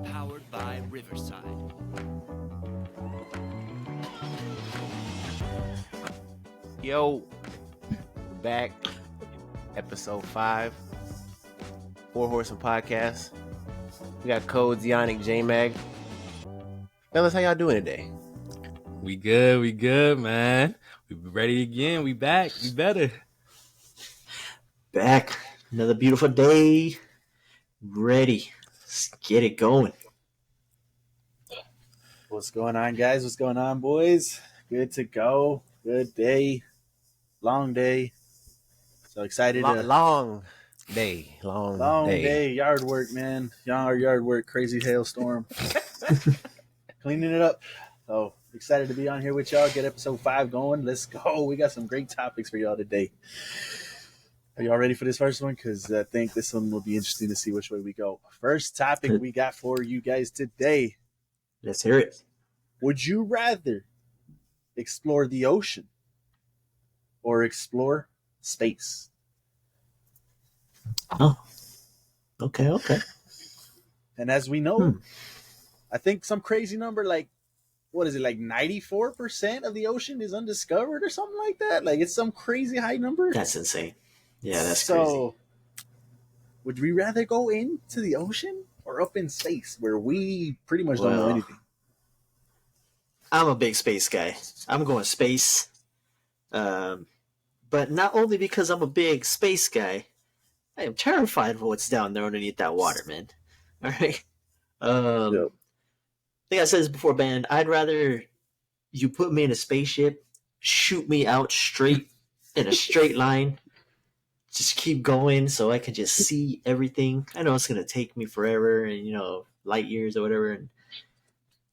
Powered by Riverside. Yo, back, episode 5, Horsemen podcast. We got Codes, Yannick, J-Mag. Fellas, how y'all doing today? We good, man. We ready again. We back. We better. Back. Another beautiful day. Ready. Let's get it going. What's going on, guys? What's going on, boys? Good to go. Good day. Long day. So excited. Long day. Yard work, man. Yard work. Crazy hailstorm. Cleaning it up. So excited to be on here with y'all. Get episode 5 going. Let's go. We got some great topics for y'all today. Are y'all ready for this first one? Because I think this one will be interesting to see which way we go. First topic we got for you guys today. Let's hear it. Would you rather explore the ocean or explore space? Oh. Okay. And as we know, I think some crazy number like, what is it, like 94% of the ocean is undiscovered or something like that? Like, it's some crazy high number. That's insane. Yeah, that's so, crazy. Would we rather go into the ocean or up in space where we pretty much don't know anything? I'm a big space guy. I'm going space. But not only because I'm a big space guy, I am terrified of what's down there underneath that water, man. All right. I think I said this before, Ben. I'd rather you put me in a spaceship, shoot me out straight in a straight line, just keep going so I can just see everything. I know it's going to take me forever and, light years or whatever.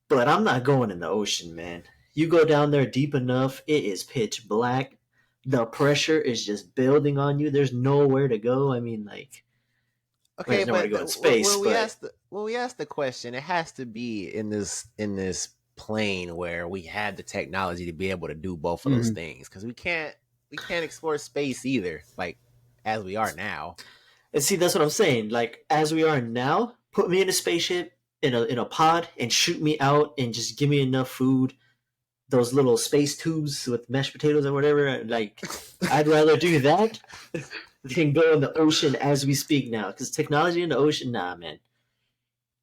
But I'm not going in the ocean, man. You go down there deep enough, it is pitch black. The pressure is just building on you. There's nowhere to go. I mean, like, Okay, there's nowhere to go in space. When we ask the question, it has to be in this plane where we had the technology to be able to do both of those things, because we can't explore space either, like as we are now. And see, that's what I'm saying. Like, as we are now, put me in a spaceship, in a pod, and shoot me out, and just give me enough food. Those little space tubes with mashed potatoes or whatever. Like, I'd rather do that than go in the ocean as we speak now. Because technology in the ocean, nah, man.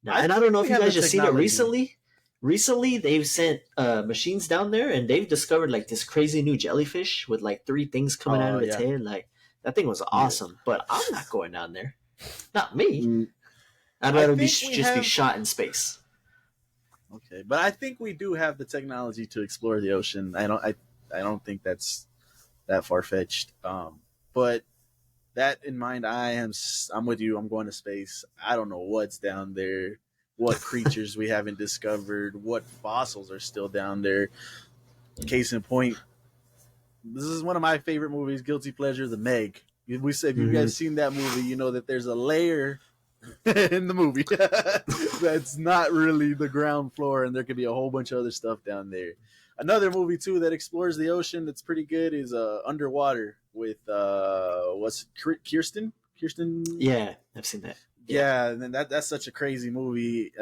Nah. And I don't know if you guys just seen it recently. Recently, they've sent machines down there, and they've discovered like this crazy new jellyfish with like 3 things coming out of its head. Like, that thing was awesome. But I'm not going down there. Not me. I'd rather be shot in space. Okay, but I think we do have the technology to explore the ocean. I don't think that's that far fetched. But that in mind, I'm with you. I'm going to space. I don't know what's down there, what creatures we haven't discovered, what fossils are still down there. Case in point, this is one of my favorite movies, guilty pleasure, The Meg. We said if you guys seen that movie, you know that there's a layer in the movie that's not really the ground floor, and there could be a whole bunch of other stuff down there. Another movie too that explores the ocean that's pretty good is Underwater with what's Kirsten? Yeah, I've seen that. Yeah, and then that's such a crazy movie.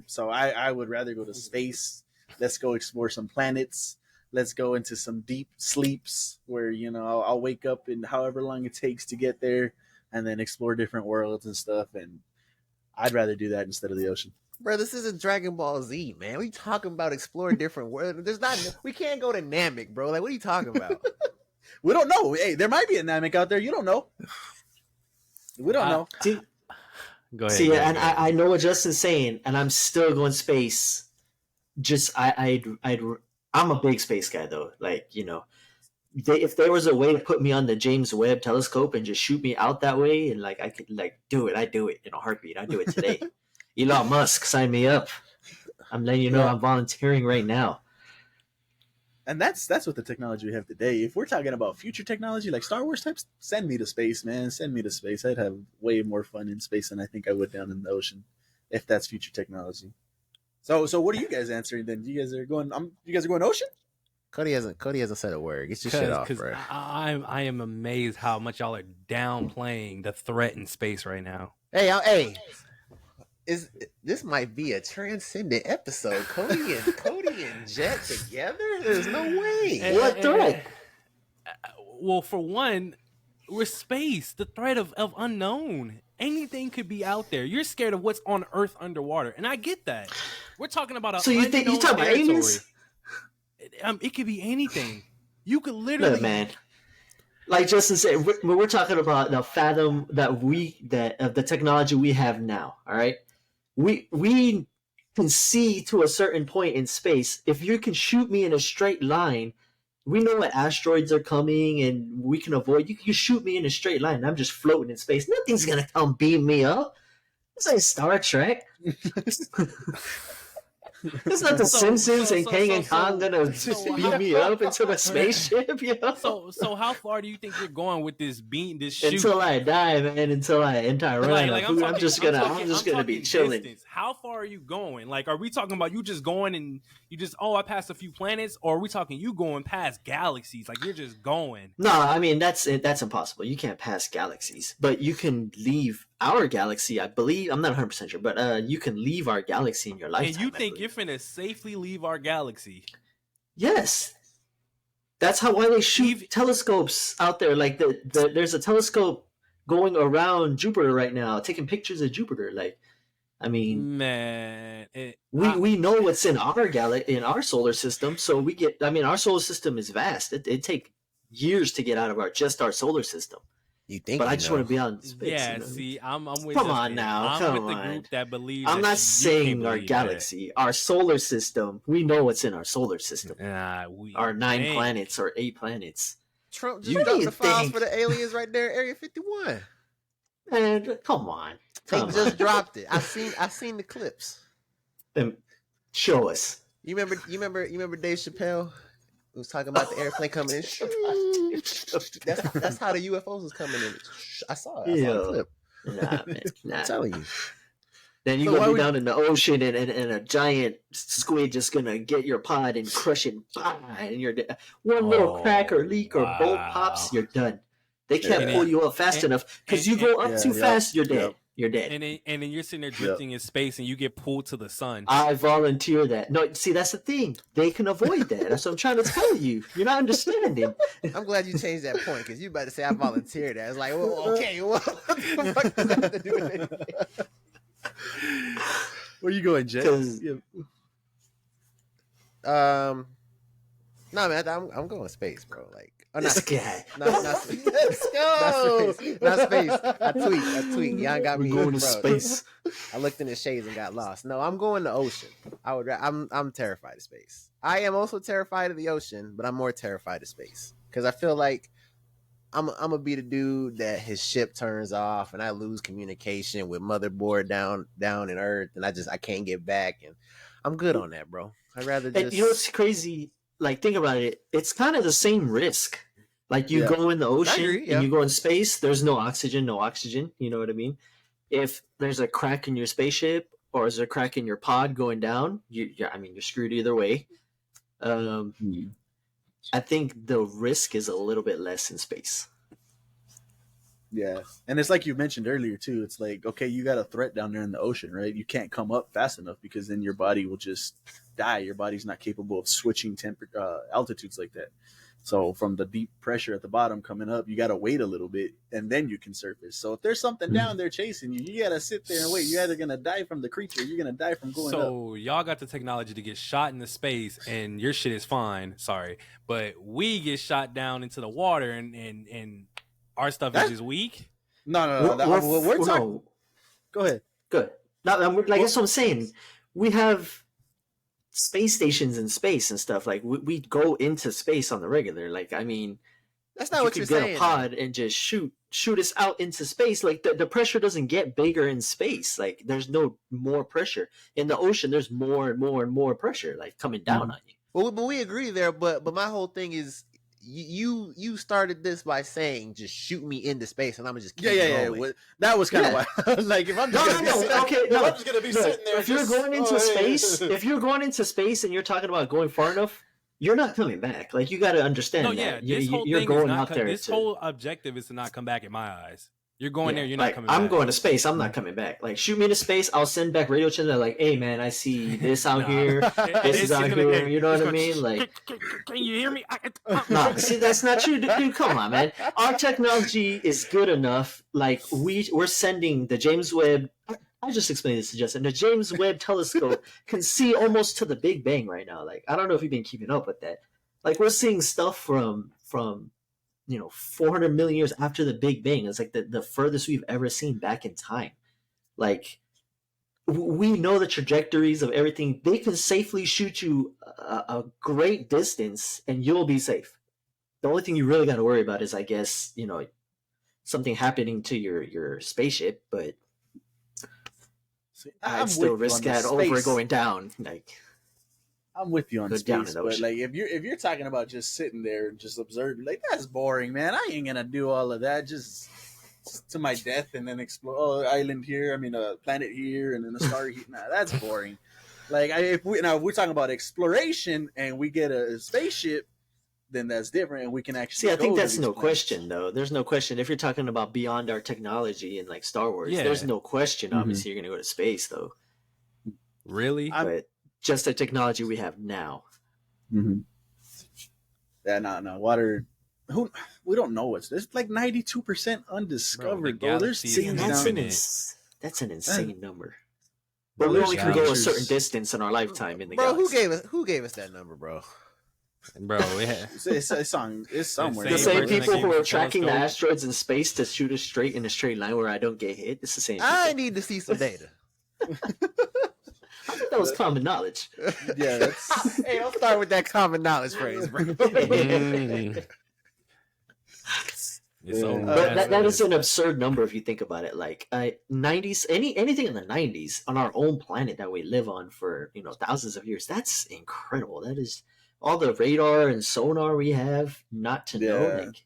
So I would rather go to space. Let's go explore some planets. Let's go into some deep sleeps where I'll wake up in however long it takes to get there, and then explore different worlds and stuff. And I'd rather do that instead of the ocean. Bro, this isn't Dragon Ball Z, man. We talking about exploring different worlds. We can't go to Namek, bro. Like, what are you talking about? We don't know. Hey, there might be a Namek out there. You don't know. We don't know. Go ahead. See, I know what Justin's saying, and I'm still going space. I'm a big space guy, though. Like, if there was a way to put me on the James Webb telescope and just shoot me out that way, and like I could like do it, I'd do it in a heartbeat. I'd do it today. Elon Musk, sign me up. I'm letting you know I'm volunteering right now. And that's what the technology we have today. If we're talking about future technology like Star Wars types, send me to space, man. Send me to space. I'd have way more fun in space than I think I would down in the ocean, if that's future technology. So what are you guys answering then? You guys are going ocean? Cody hasn't said a word. Get your shit off, Because bro. I am amazed how much y'all are downplaying the threat in space right now. Hey, this might be a transcendent episode? Cody and Jet together? There's no way. What threat? Well, for one, we're space. The threat of unknown. Anything could be out there. You're scared of what's on Earth underwater, and I get that. We're talking about So you think you talking about aliens? It could be anything. You could literally, Look, man. Like Justin said, we're talking about the fathom that of the technology we have now. All right, we can see to a certain point in space. If you can shoot me in a straight line, we know what asteroids are coming, and we can avoid. You can shoot me in a straight line, and I'm just floating in space. Nothing's gonna come beam me up. This ain't Star Trek. It's not the Simpsons and Kang and Kong gonna beam me up into the spaceship, you know? So how far do you think you're going with this shoot? Until I die, man. Until I run out of food, I'm just gonna be chilling. Distance. How far are you going? Like, are we talking about you just going and I passed a few planets, or are we talking you going past galaxies? Like, you're just going? No, I mean that's impossible. You can't pass galaxies, but you can leave our galaxy. I believe I'm not 100% sure, but you can leave our galaxy in your lifetime. And you think you're finna safely leave our galaxy? Yes. That's why they shoot telescopes out there. Like there's a telescope going around Jupiter right now, taking pictures of Jupiter. Like, I mean, man, we know what's in our solar system. So our solar system is vast. It take years to get out of our solar system. You think? But I just want to be on space. Yeah, you know? see, I'm with. Come on now, I'm with the group that believes. I'm not saying our galaxy, our solar system. We know what's in our solar system. Our 9 planets or 8 planets. Trump just dropped the files for the aliens right there, Area 51. Man, come on. He just dropped it. I seen the clips. Then show us. You remember Dave Chappelle? Who was talking about the airplane coming in. That's how the UFOs was coming in. I saw it. I saw the clip. Nah, man. Nah. I'm telling you. Then you're gonna be down in the ocean and a giant squid just gonna get your pod and crush it, and you're dead. One little crack or leak or bolt pops, you're done. They can't pull you up fast enough because you go up too fast, you're dead. You're dead. And then you're sitting there drifting in space and you get pulled to the sun. I volunteer that. No, see, that's the thing. They can avoid that. That's what I'm trying to tell you. You're not understanding. I'm glad you changed that point because you about to say I volunteered that. It's like, well, okay, what the fuck does that have to do with anything? Where you going, Jay? No, man, I'm going space, bro. Like, this guy. Not space. Let's go. Not space. I tweet. Y'all got me going to bro. space. I looked in the shades and got lost. No, I'm going to ocean. I'm terrified of space. I am also terrified of the ocean, but I'm more terrified of space because I feel like I'm gonna be the dude that his ship turns off and I lose communication with motherboard down in Earth and I can't get back, and I'm good on that, bro. I'd rather just. And you know what's crazy? Like, think about it. It's kind of the same risk. Like, you go in the ocean and you go in space. There's no oxygen. You know what I mean? If there's a crack in your spaceship or is there a crack in your pod going down, you're screwed either way. I think the risk is a little bit less in space. Yeah. And it's like you mentioned earlier, too. It's like, okay, you got a threat down there in the ocean, right? You can't come up fast enough because then your body will just die. Your body's not capable of switching altitudes like that. So from the deep pressure at the bottom coming up, you got to wait a little bit and then you can surface. So if there's something down there chasing you, you got to sit there and wait. You're either going to die from the creature or you're going to die from going up. So y'all got the technology to get shot into space and your shit is fine. Sorry. But we get shot down into the water and our stuff is just weak. No. We're talking. Go ahead. Good. Like that's what I'm saying. We have space stations in space and stuff. Like we go into space on the regular. Like, I mean, that's not what you're saying. You could get a pod and just shoot us out into space. Like the pressure doesn't get bigger in space. Like there's no more pressure in the ocean. There's more and more and more pressure like coming down on you. Well, but we agree there. But my whole thing is. You started this by saying just shoot me into space and I'm gonna just keep going. Well, that was kind of why. Like if I'm just I'm just gonna be sitting there. If you're going into space and you're talking about going far enough, you're not coming back. Like, you got to understand No, that. yeah, this whole You're thing is going not. out there. This whole objective is to not come back in my eyes. You're going there. You're not like, coming I'm back. going to space. I'm not coming back. Like, shoot me into space. I'll send back radio channel like, hey man, I see this out here. This is out here. You know what I mean? Like, can you hear me? nah, see, that's not true, dude. Come on, man. Our technology is good enough. Like, we're sending the James Webb. I'll just explain this to Justin. The James Webb telescope can see almost to the Big Bang right now. Like, I don't know if you've been keeping up with that. Like, we're seeing stuff from 400 million years after the Big Bang. It's like the furthest we've ever seen back in time. Like, we know the trajectories of everything. They can safely shoot you a great distance and you'll be safe. The only thing you really got to worry about is, I guess, something happening to your spaceship, but I'd still risk that over going down. Like, I'm with you on Go down space, in the but ocean. like if you're talking about just sitting there and just observing, like that's boring, man. I ain't gonna do all of that just to my death and then explore. Oh, island here. I mean, a planet here, and then a star here. Nah, that's boring. Like if we're talking about exploration and we get a spaceship, then that's different, and we can actually. See, I think go to that's these no planets. question, though. There's no question. If you're talking about beyond our technology and like Star Wars, Yeah. there's no question. Mhm. Obviously, you're gonna go to space, though. Really? But just the technology we have now. Mm-hmm. Yeah, no. Water. We don't know what's. There's like 92% undiscovered. Bro, the There's galaxy is things That's down infinite. that's an insane number. Bro, But we there's only can go a creatures. certain distance in our lifetime in the Bro, galaxy. who gave us that number, bro? Bro, yeah. It's somewhere. The Same same person that people gave who us are the tracking the telescope. asteroids in space to shoot us straight in a straight line where I don't get hit. It's the same people. I need to see some data. I thought that was common knowledge. Yeah, that's Hey, don't start with that common knowledge phrase, bro. It's so But that massive. is an absurd number if you think about it. Like 90s, anything in the 90s on our own planet that we live on for thousands of years. That's incredible. That is all the radar and sonar we have. Not to know, Yeah. like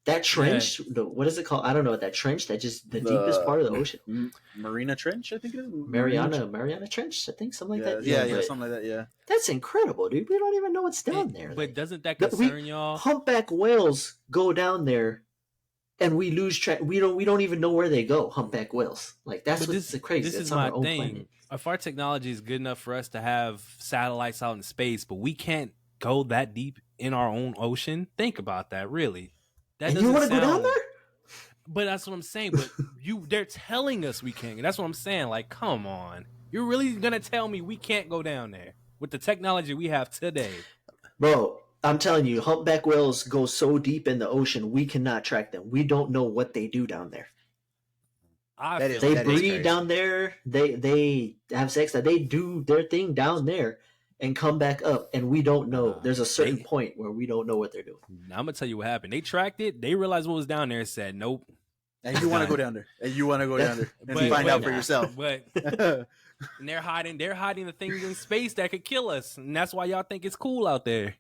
that trench. What is it called? I don't know. That trench. That just the deepest part of the ocean. Marina Trench, I think it is. Mariana Trench. I think something like that. Yeah, but something like that. Yeah. that's incredible, dude. We don't even know what's down there. But Like, doesn't that But concern y'all? humpback whales go down there, and we lose track. We don't even know where they go. Humpback whales. Like that's But what's crazy. This It's is on my our own thing. planet. If our technology is good enough for us to have satellites out in space, but we can't go that deep in our own ocean, think about that. Really, that And you doesn't want to go down sound- there? But that's what I'm saying. But they're telling us we can't. That's what I'm saying. Like, come on, you're really gonna tell me we can't go down there with the technology we have today? Bro, I'm telling you, humpback whales go so deep in the ocean, we cannot track them. We don't know what they do down there. That is- They that breed crazy. down there. They have sex. That they do their thing down there and come back up, and we don't know. There's a certain point where we don't know what they're doing. I'm gonna tell you what happened. They tracked it. They realized what was down there and said, "Nope." And you want to go down there. And you want to go down there and find out for yourself. But and they're hiding the things in space that could kill us, and that's why y'all think it's cool out there.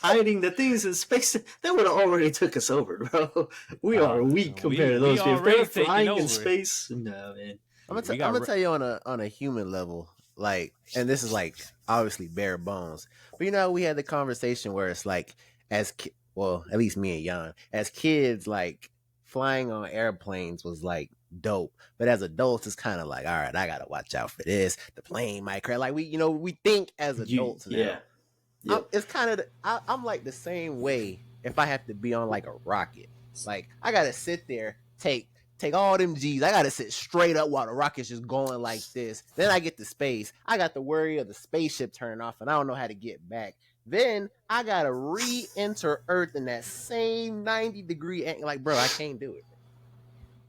Hiding the things in space that would have already took us over, bro. We are weak compared to those people. If already they're taking flying over. in space, no man. I'm We got gonna re- tell you on a human level, like, and this is like obviously bare bones, but we had the conversation where it's like, well, at least me and Jan, as kids, like flying on airplanes was like dope, but as adults, it's kind of like, all right, I gotta watch out for this. The plane might crash. Like we think as adults now. Yeah. Yep. It's kind of I'm like the same way if I have to be on like a rocket. Like I gotta sit there, take all them G's. I gotta sit straight up while the rocket's just going like this. Then I get to space. I got the worry of the spaceship turning off, and I don't know how to get back. Then I gotta re-enter Earth in that same 90-degree angle. Like, bro, I can't do it.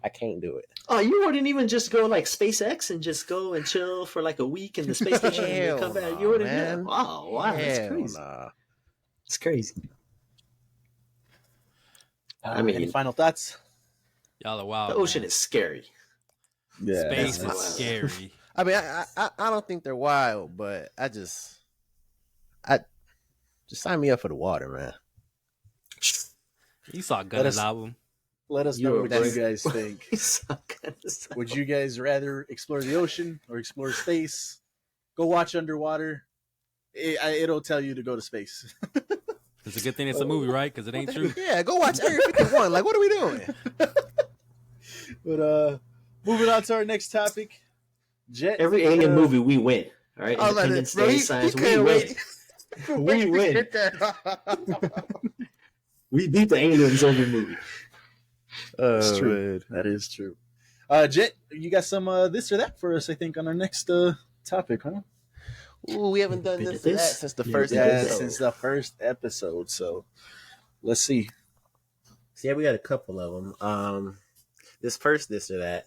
I can't do it. Oh, you wouldn't even just go like SpaceX and just go and chill for like a week in the space station and then come back. Hell You wouldn't do no, that. Wow, that's Hell crazy. nah. It's crazy. I mean, any final thoughts? Y'all are wild. the ocean man. is scary. Yeah. Space that's is wild. scary. I mean, I don't think they're wild, but I just sign me up for the water, man. You saw Gunna's us- album. Let us You know are what right. you guys think. Would you guys rather explore the ocean or explore space? Go watch underwater. it'll tell you to go to space. It's a good thing it's a movie, right? Because it ain't true. Yeah, go watch Area 51. Like, what are we doing? But moving on to our next topic. Jet. Every alien movie we win. All right, I was like, Independence bro, Day, he science, we couldn't win. We win. We beat the aliens every movie. That's true. That is true. Jet, you got some this or that for us? I think on our next topic, huh? Ooh, we haven't done this or that since the first Yeah, episode. since the first episode. So let's see. So yeah, we got a couple of them. This first this or that.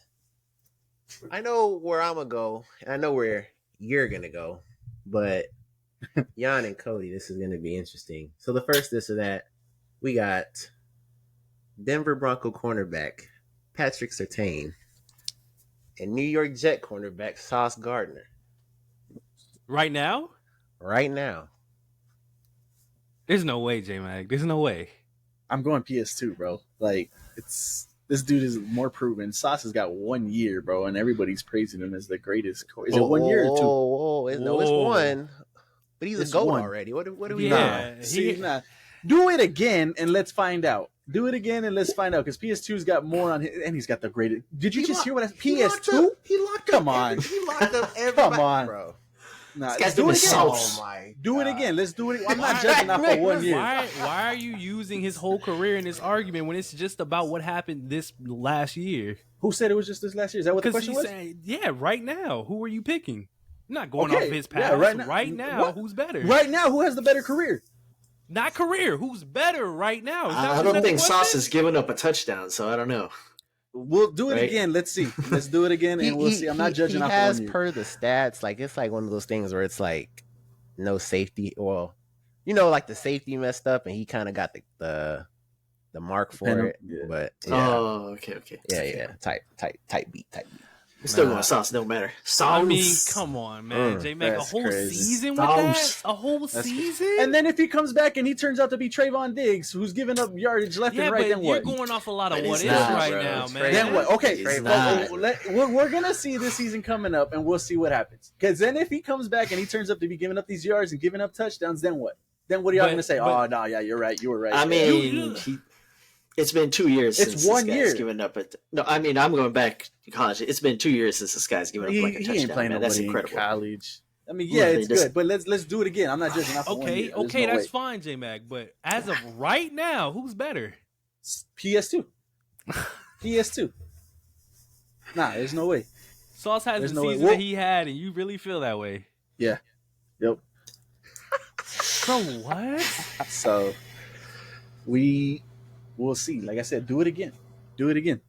I know where I'm gonna go, and I know where you're gonna go, but Jan and Cody, this is gonna be interesting. So the first this or that, we got Denver Bronco cornerback Patrick Surtain and New York Jet cornerback Sauce Gardner. Right now? Right now. There's no way, J-Mag. There's no way. I'm going PS2, bro. Like, it's this dude is more proven. Sauce has got 1 year, bro, and everybody's praising him as the greatest. Is it 1 year or two? No, it's one. But he's It's a GOAT one. already. What are we Yeah. doing? See, nah. Do it again and let's find out. Do it again and let's find out because PS2's got more on his, and he's got the greatest. Did you just hear what I PS2? He locked Come up on. He locked up everybody, Come on. bro. Nah, This let's guy's do doing it again. sauce. Oh my Do it God. again. Let's do it. I'm not judging off for 1 year. Why are you using his whole career in this argument when it's just about what happened this last year? Who said it was just this last year? Is that what the Because question he's was? saying, yeah, right now. Who are you picking? I'm not going Okay, off his yeah, past. right now. What? Who's better? Right now, who has the better career? Not career. Who's better right now? Is that- I is don't that think the Sauce question? has given up a touchdown, so I don't know. We'll do it Right. again. Let's see. Let's do it again, and we'll see. I'm not judging He off has 1 year. per the stats, like it's like one of those things where it's like no safety, or like the safety messed up, and he kind of got the mark for Penal- it. yeah. But yeah, Oh, okay. yeah, tight beat. We're still Nah. going Sauce. Don't matter. Sauce. I mean, come on, man. J-Mac, a That's whole crazy. season with that? Sauce. A whole That's- season? And then if he comes back and he turns out to be Trayvon Diggs, who's giving up yardage left yeah, and right, but then you're what? going off a lot of But what it's ifs not, right bro. now, It's man. crazy. Then what? Okay, It's well, not. we're gonna see this season coming up, and we'll see what happens. Because then, if he comes back and he turns up to be giving up these yards and giving up touchdowns, then what? Then what are y'all But- gonna say? but- Oh no, yeah, you're right. You were right. I Yeah. mean, it's been 2 years It's since 1 this year. guy's given up. No, I mean, I'm going back to college. It's been 2 years since this guy's given up he, like a he touchdown. ain't playing Man. That's nobody in incredible. college. I mean, Yeah, yeah, they it's just- good, but let's do it again. I'm not judging off for 1 Okay, year. There's okay, no that's way. fine, J-Mac. But as of right now, who's better? PS2. PS2. Nah, there's no way. Sauce has There's the no way. season Well- that he had, and you really feel that way. Yeah. Yep. Bro, what? So we'll see. Like I said, do it again. Do it again.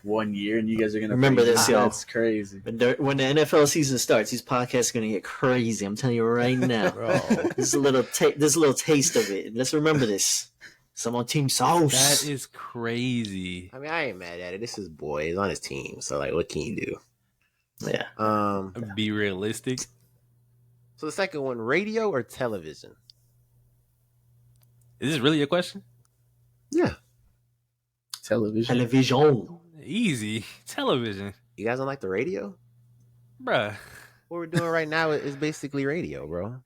1 year, and you guys are gonna Remember praise this, me. y'all. That's crazy. When the NFL season starts, these podcasts are going to get crazy. I'm telling you right now. Bro. This is a little taste of it. Let's remember this. Some on Team Sauce. That is crazy. I mean, I ain't mad at it. This is boy. He's on his team, so like, what can you do? Yeah. Be realistic. So the second one, radio or television? Is this really a question? Yeah. Television. Television. Easy. Television. You guys don't like the radio? Bruh. What we're doing right now is basically radio, bro.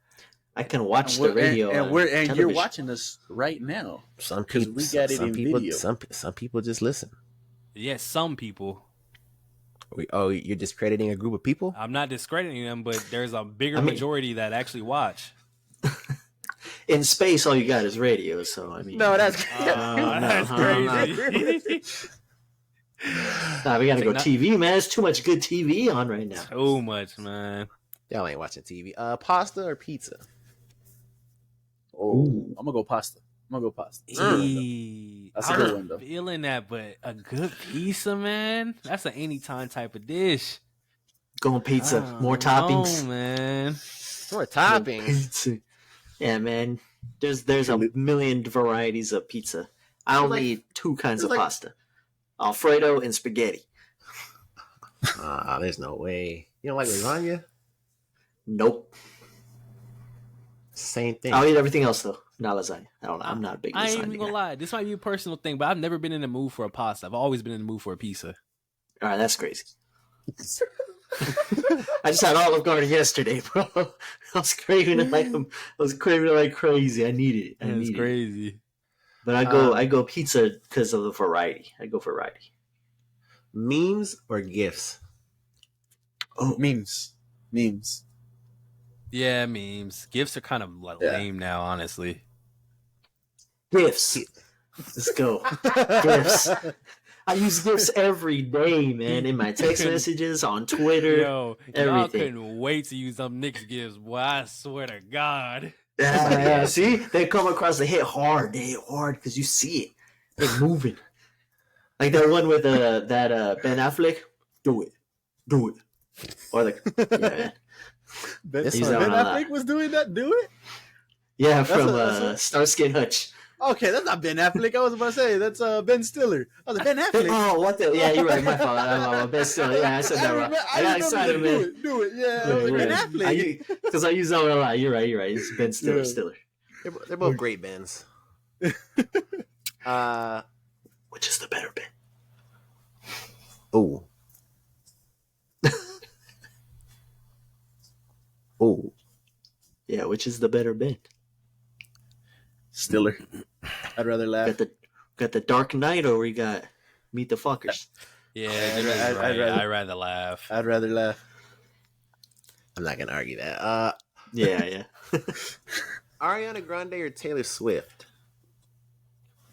I can watch the radio. and on you're television. watching us right now. Some 'Cause people, we got it some in people, video. some people just listen. Yes, some people. You're discrediting a group of people? I'm not discrediting them, but there's a bigger I mean- majority that actually watch. In space, all you got is radio. So I mean, No, that's That's crazy. nah, we got to go Techno- TV, man. There's too much good TV on right now. Too much, man. Y'all ain't watching TV. Pasta or pizza? Oh, Ooh. I'm gonna go pasta. That's a good one, though. That's a I'm good one, though. feeling that, but a good pizza, man. That's an anytime type of dish. Going pizza, I more don't know, toppings. man. More toppings. Pizza. Yeah, man. There's a million varieties of pizza. I only eat two kinds of like- pasta: Alfredo and spaghetti. There's no way. You don't like lasagna? Nope. Same thing. I'll eat everything else though. Not lasagna. I don't know. I'm not a big I lasagna ain't even gonna guy. lie. This might be a personal thing, but I've never been in the mood for a pasta. I've always been in the mood for a pizza. All right, that's crazy. I just had Olive Garden yesterday, bro. I was craving it like crazy. I needed it. That's crazy. But I go pizza because of the variety. I go variety. Memes or gifts? Oh, memes. Yeah, memes. Gifts are kind of like lame now, honestly. Gifts. Let's go. Gifts. I use gifts every day, man. In my text messages, on Twitter, Yo, y'all everything. couldn't wait to use them Knicks gifts, boy. I swear to God. Yeah. See, they come across. They hit hard. They hit hard because you see it. They're moving. Like that one with that Ben Affleck. Do it. Or like, yeah, man. Ben Use that one a lot. Affleck was doing that. Do it. Yeah, That's from Starsky and Hutch. Okay, that's not Ben Affleck. I was about to say that's Ben Stiller. I was like, Ben Affleck. Oh, what the? Yeah, you're right. My fault. I'm Ben Stiller. Yeah, I said that wrong. I got excited, man. Do it. Yeah, I was like, Ben Affleck. Because I use that one a lot. You're right. It's Ben Stiller. Yeah. Stiller. They're both great Bens. Which is the better Ben? Oh. Oh. Yeah, which is the better Ben? Stiller. I'd rather laugh. Got the Dark Knight, or we got Meet the Fuckers. Yeah, I'd rather laugh. I'd rather laugh. I'm not gonna argue that. Yeah. Ariana Grande or Taylor Swift?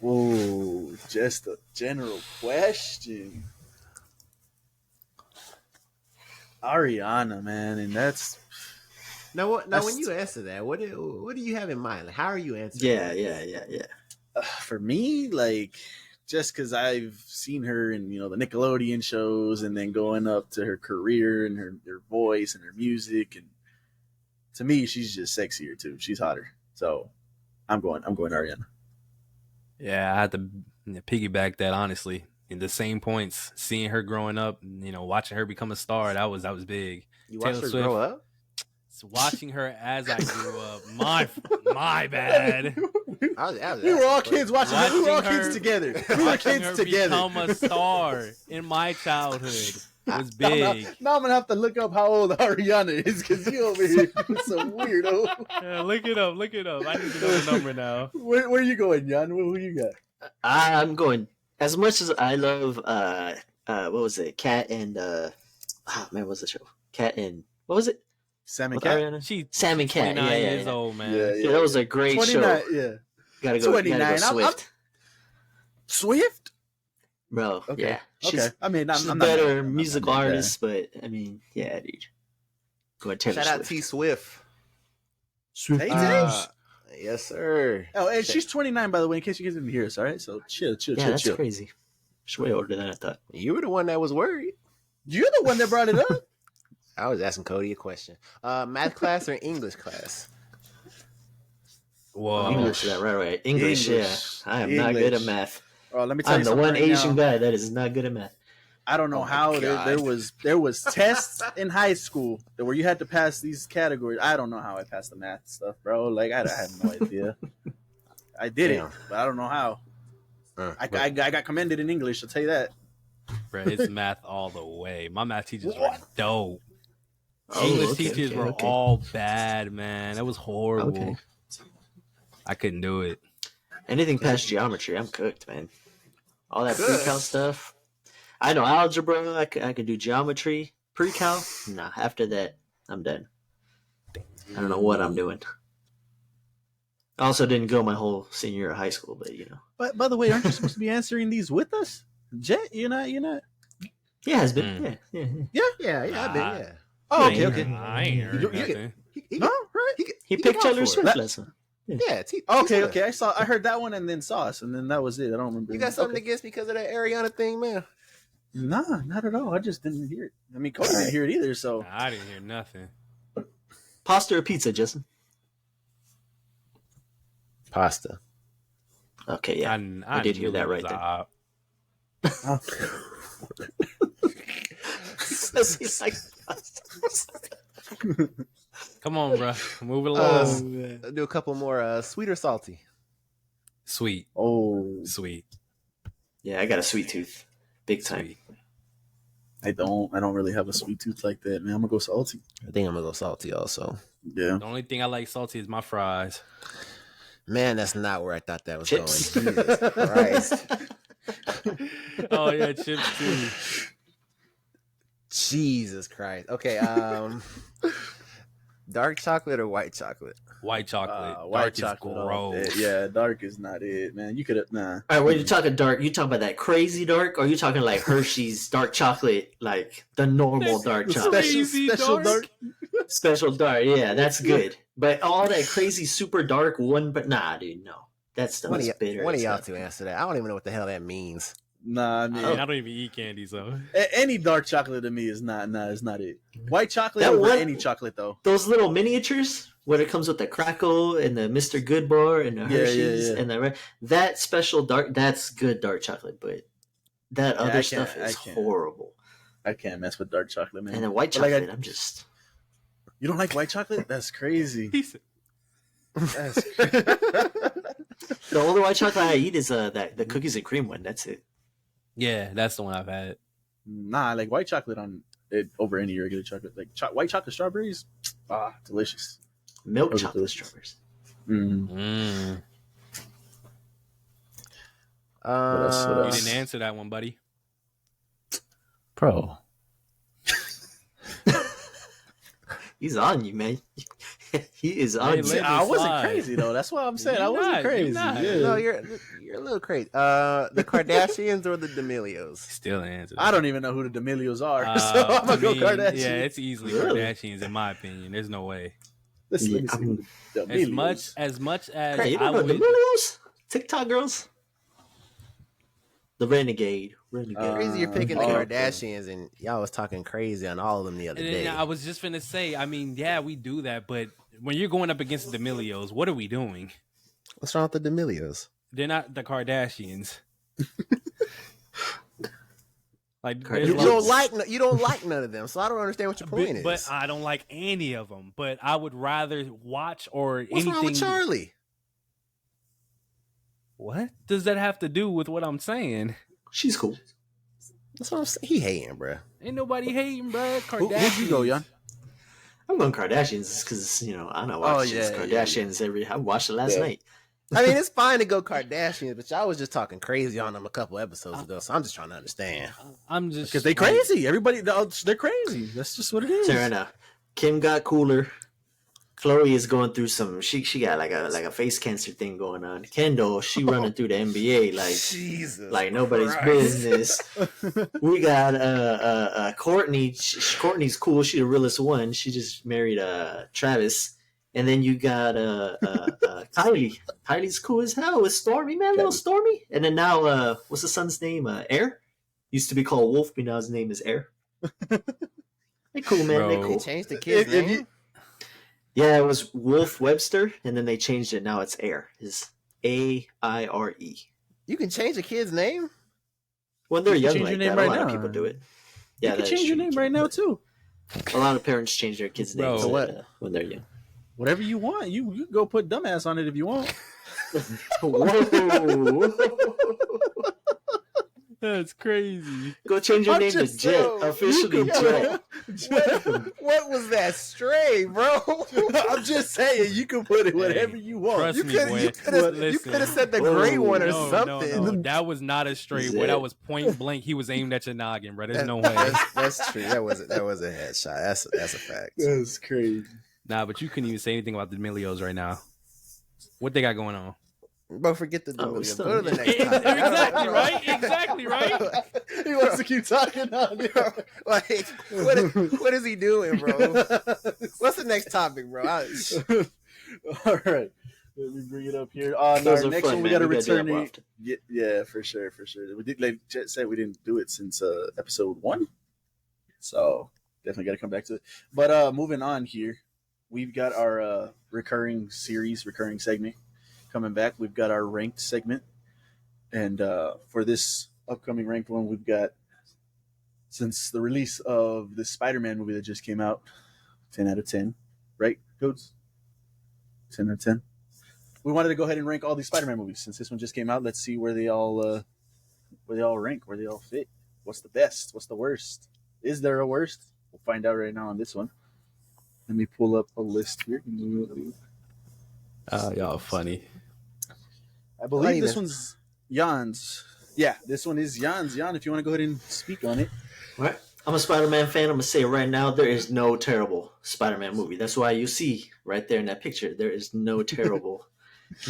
Whoa, just a general question. Ariana, man, and that's Now, when you answer that, what do you have in mind? Like, how are you answering? Yeah. for me, like, just because I've seen her in the Nickelodeon shows, and then going up to her career and her voice and her music, and to me, she's just sexier too. She's hotter, so I'm going Ariana. Yeah, I had to piggyback that, honestly. In the same points, seeing her growing up, watching her become a star, that was big. You watched her grow up? Watching her as I grew up, my bad. We were all kids watching her. We were all kids together. We were kids together. Become a star in my childhood was big. Now I'm gonna have to look up how old Ariana is, because you over here doing some weirdo. Yeah, look it up. I need to know the number now. Where are you going, Jan? Who you got? I'm going. As much as I love, what was it? Cat and what was the show? Cat and what was it? Sam and With Cat. Ariana? Sam and Cat. 29 Yeah. years old, man. Yeah. That was a great 29, show. yeah. Gotta go 29. Swift. Swift? Bro, Okay. yeah. Okay. I mean, She's a I'm better not musical mad at that. artist, but I mean, yeah, dude. Go ahead, Taylor Shout out Swift. T Swift. Hey, Yes, sir. Oh, and she's 29, by the way, in case you guys didn't hear us. All right, so chill. Yeah, that's crazy. She's way older than I thought. You were the one that was worried. You're the one that brought it up. I was asking Cody a question. Math class or English class? Whoa. English, yeah, right. English, yeah. I am not good at math. Oh, let me tell I'm you the something one right Asian now. guy that is not good at math. I don't know Oh my how God. there was tests in high school where you had to pass these categories. I don't know how I passed the math stuff, bro. Like, I have no idea. I did it, Damn. but I don't know how. I got commended in English. I'll tell you that. Bro, it's math all the way. My math teachers were What? dope. Oh, English okay, teachers okay, were okay. all bad, man. That was horrible. Okay. I couldn't do it. Anything past geometry, I'm cooked, man. All that Good. pre-cal stuff. I know algebra. I could do geometry. Pre-cal, nah. After that, I'm done. I don't know what I'm doing. I also didn't go my whole senior year of high school, but But by the way, aren't you supposed to be answering these with us? Jet, you're not. yeah, it's been yeah. Yeah, I've been, yeah. Oh, Yeah, okay. I ain't heard You- nothing. No, right. He can picked vouch for Taylor it. Swift last time. Yeah, T Okay, Swift. okay. I heard that one and then Sauce, and then that was it. I don't remember. You got something Okay. against because of that Ariana thing, man? Nah, not at all. I just didn't hear it. I mean, Cody didn't hear it either. So I didn't hear nothing. Pasta or pizza, Justin? Pasta. Okay, yeah. I did hear knew that it was right there. a op. He's like, Come on, bro. Move it along. Let's do a couple more. Sweet or salty? Sweet. oh, Sweet. yeah, I got a sweet tooth, big time. Sweet. I don't really have a sweet tooth like that, man. I'm gonna go salty. I think I'm gonna go salty also. Yeah. The only thing I like salty is my fries. Man, that's not where I thought that was Chips. going. Jesus Christ. Oh yeah, chips too. Jesus Christ. Okay, dark chocolate or white chocolate? White chocolate. White Dark chocolate. is all day. gross. Yeah, dark is not it, man. You could have nah. All right, when you're talking dark, you talking about that crazy dark, or you talking like Hershey's dark chocolate, like the normal dark chocolate? Crazy special dark? Special dark, yeah, that's good. But all that crazy super dark one, but nah, dude, no. That stuff One is of bitter. y'all It's to answer that. I don't even know what the hell that means. Nah, I mean, I don't even eat candy, so any dark chocolate to me is not it. White chocolate That over one- any chocolate though. those little miniatures where it comes with the crackle and the Mr. Good bar and the Yeah, Hershey's yeah. and that special dark, that's good dark chocolate, but that Yeah, I other can't- stuff I is can't. horrible. I can't mess with dark chocolate, man. And then white But, like, chocolate, I'm just you don't like white chocolate? That's crazy. he said, That's the only white chocolate I eat is the cookies and cream one. That's it. yeah, that's the one I've had. nah, I like white chocolate on it over any regular chocolate. Like white chocolate strawberries, delicious. Milk Those are chocolate delicious. strawberries. Mm. else? What You else? didn't answer that one, buddy. Bro. He's on you, man. He is on Hey, you. let me I wasn't slide. crazy though. That's what I'm saying. You're I wasn't not, you're crazy. not. Yeah. No, you're a little crazy. The Kardashians or the D'Amelios? Still an answer. I don't even know who the D'Amelios are, so I'm gonna to go me, Kardashian. Yeah, it's easily Really? Kardashians in my opinion. There's no way. Let Yeah, me see. I'm- The As D'Amelios. much as Hey, you I don't know would. the Millennials? TikTok girls? The Renegade. Crazy you're picking the okay. Kardashians and y'all was talking crazy on all of them the other And day. then I was just finna say, I mean, yeah, we do that, but when you're going up against the D'Amelios, what are we doing? What's wrong with the D'Amelios? They're not the Kardashians. Like Kardashians. there's You lots- don't like none of them, so I don't understand what your point but is. I don't like any of them. But I would rather watch or What's anything. wrong with Charlie? What does that have to do with what I'm saying? She's cool. That's what I'm saying. He hating, bro. Ain't nobody hating, bro. Who'd Kardashians. you go, Jan? I'm going Kardashians because, I know watch yeah, Kardashians every. I watched it last Yeah. night. I mean, it's fine to go Kardashians, but y'all was just talking crazy on them a couple episodes ago, so I'm just trying to understand. I'm just Because they crazy. Everybody, they're crazy. That's just what it is. So right now, Kim got cooler. Chloe is going through some. She got like a face cancer thing going on. Kendall, she running through the NBA Jesus, like nobody's business. We got Courtney. Courtney's cool. She the realest one. She just married Travis. And then you got Kylie. Kylie's cool as hell with Stormy, man, little Stormy. And then now, what's the son's name? Air. Used to be called Wolf, but now his name is Air. They cool, man. They Bro. They cool. changed the kid's If name. you- Yeah, it was Wolf Webster, and then they changed it. Now it's Air. It's Aire. You can change a kid's name. When they're You young can change like your that, name a right lot of now. people do it. You Yeah, can that is change your true. name right now too. A lot of parents change their kids' Bro. names So what? when they're young. Whatever you want. You can go put dumbass on it if you want. Whoa! That's crazy. Go change your I'm name to just Jet. saying, Officially you can- Jet. What was that stray, bro? I'm just saying, you can put it whatever you want. Trust You me, could boy. have Listen. said the gray one or No, something. no. That was not a straight boy. Zed. That was point blank. He was aimed at your noggin, bro. There's no way. That's true. That was a headshot. That's a fact. That's crazy. Nah, but you couldn't even say anything about the D'Amelios right now. What they got going on? Bro, forget the Oh, D'Amelio. still- Go to the next topic. Exactly right. Exactly right. He wants to keep talking on it. Like, what is he doing, bro? What's the next topic, bro? All right. Let me bring it up here. Those Our are next fun, one, we man. got to We gotta do that return more it. often. Yeah, for sure. We did, like Jet said, we didn't do it since episode 1. So definitely got to come back to it. But moving on here, we've got our recurring segment coming back. We've got our ranked segment. And for this upcoming ranked one, we've got, since the release of the Spider-Man movie that just came out, 10 out of 10, right, Codes? 10 out of 10. We wanted to go ahead and rank all these Spider-Man movies. Since this one just came out, let's see where they all rank, where they all fit. What's the best? What's the worst? Is there a worst? We'll find out right now on this one. Let me pull up a list here. Y'all funny. I believe this one's Jan's. Yeah, this one is Jan's. Jan, if you want to go ahead and speak on it. All right. I'm a Spider-Man fan. I'm going to say right now, there is no terrible Spider-Man movie. That's why you see right there in that picture, there is no terrible,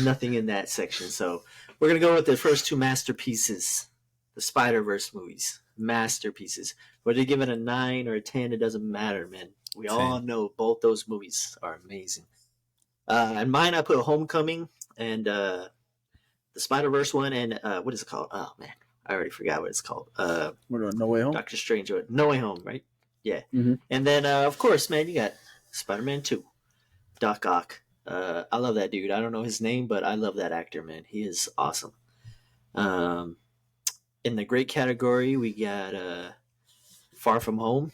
nothing in that section. So we're going to go with the first two masterpieces, the Spider-Verse movies. Masterpieces. Whether you give it a 9 or a 10, it doesn't matter, man. We all know both those movies are amazing. And mine, I put Homecoming and the Spider-Verse one and what is it called? Oh, man. I already forgot what it's called. We're doing No Way Home? Doctor Strange. No Way Home, right? Yeah. Mm-hmm. And then, of course, man, you got Spider-Man 2. Doc Ock. I love that dude. I don't know his name, but I love that actor, man. He is awesome. In the great category, we got Far From Home.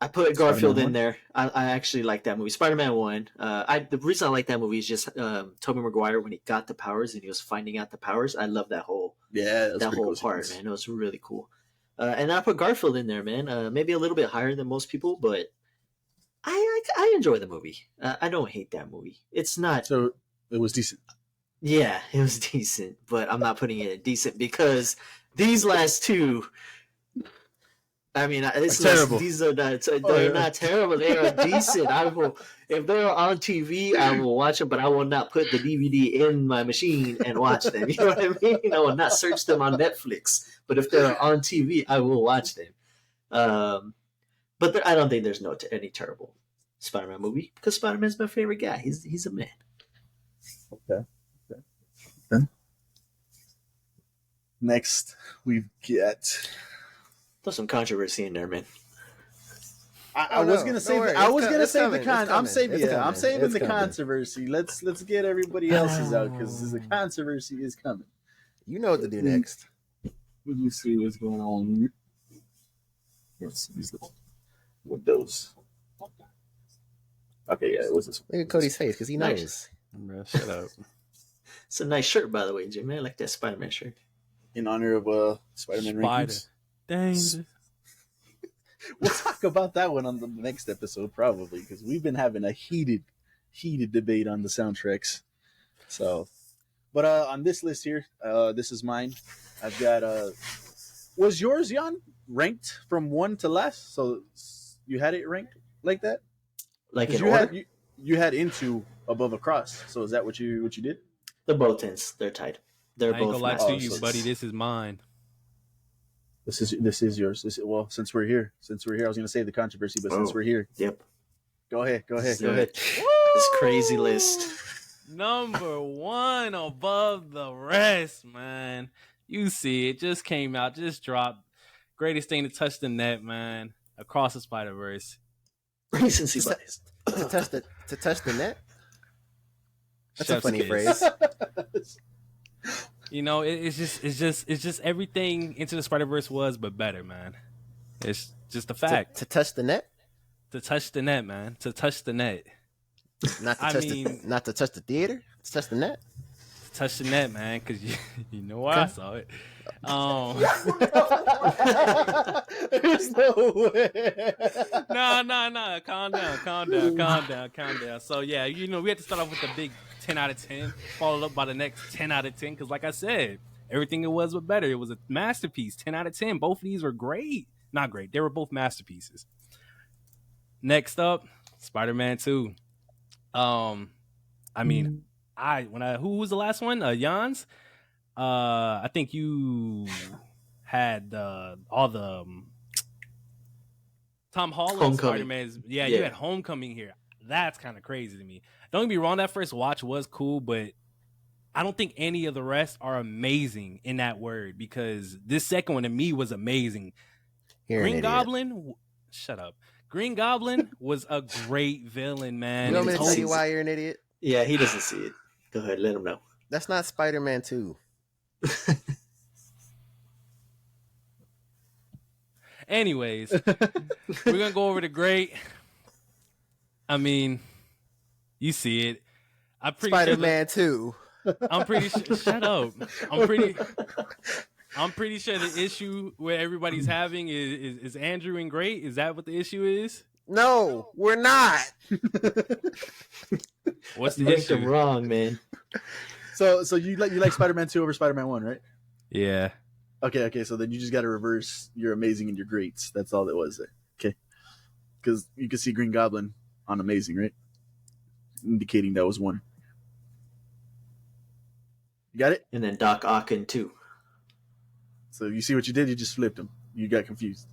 I put Garfield in there. I actually like that movie. Spider-Man 1. The reason I like that movie is just Tobey Maguire when he got the powers and he was finding out the powers. I love that whole that whole part, man. It was really cool. And I put Garfield in there, man. Maybe a little bit higher than most people, but I enjoy the movie. I don't hate that movie. It's not. So it was decent. Yeah, it was decent, but I'm not putting it in decent because these last two. I mean, it's terrible. These are not. They're not terrible. They are decent. I will, if they're on TV, I will watch them, but I will not put the DVD in my machine and watch them. You know what I mean? I will not search them on Netflix. But if they're on TV, I will watch them. But I don't think there's any terrible Spider-Man movie because Spider-Man's my favorite guy. He's a man. Okay. Then next we've got. There's some controversy in there, man. I was gonna say the I'm saving the controversy. Let's get everybody else's out because the controversy is coming. You know what to do next. Let me see what's going on here. Yes, Windows. Okay, yeah, what's this? Look at Cody's face because he knows. Nice. Bro, shut up. It's a nice shirt, by the way, Jimmy. I like that Spider-Man shirt. In honor of Spider-Man rankings. Dang. We'll talk about that one on the next episode, probably, because we've been having a heated debate on the soundtracks. So, but on this list here, this is mine. I've got. Was yours, Jan, ranked from 1 to last? So you had it ranked like that? Like in you order? you had into above across. So is that what you did? They're both tense. They're tied. They're I ain't both. gonna lie to you, buddy. This is mine. This is yours. Since we're here, I was gonna say the controversy, but since we're here, yep. Go ahead. This crazy list. Number 1 above the rest, man. You see, it just came out, just dropped. Greatest thing to touch the net, man. Across the Spider-Verse. Recency bias. To touch the net. That's Chef's a funny kiss. phrase. You know, it's just everything Into the Spider-Verse was, but better, man. It's just a fact. To touch the net? To touch the net, man. To touch the net. Not to touch the theater? To touch the net? To touch the net, man, because you know why I saw it. There's no way. No. Calm down. So, yeah, you know, we had to start off with the big 10 out of 10, followed up by the next 10 out of 10, because like I said, everything it was better. It was a masterpiece, 10 out of 10. Both of these were great. Not great. They were both masterpieces. Next up, Spider-Man 2. I mean, who was the last one? Jan's. I think you had all the Tom Holland Spider-Man's. Yeah, you had Homecoming here. That's kind of crazy to me. Don't get me wrong, that first watch was cool, but I don't think any of the rest are amazing in that word because this second one to me was amazing. Green Goblin, shut up. Green Goblin was a great villain, man. You want me to tell you why you're an idiot? Yeah, he doesn't see it. Go ahead, let him know. That's not Spider-Man 2. Anyways, we're going to go over the great. I mean, you see it. I'm pretty Spider-Man 2. I'm pretty sure. Shut up. I'm pretty sure the issue where everybody's having is Andrew and Great. Is that what the issue is? No, we're not. What's the Make them issue? wrong, man. So you like Spider-Man 2 over Spider-Man 1, right? Yeah. Okay. So then you just got to reverse your amazing and your greats. That's all it was there. Okay. Because you could see Green Goblin on amazing, right? Indicating that was 1. You got it? And then Doc Ock in 2. So you see what you did? You just flipped him. You got confused.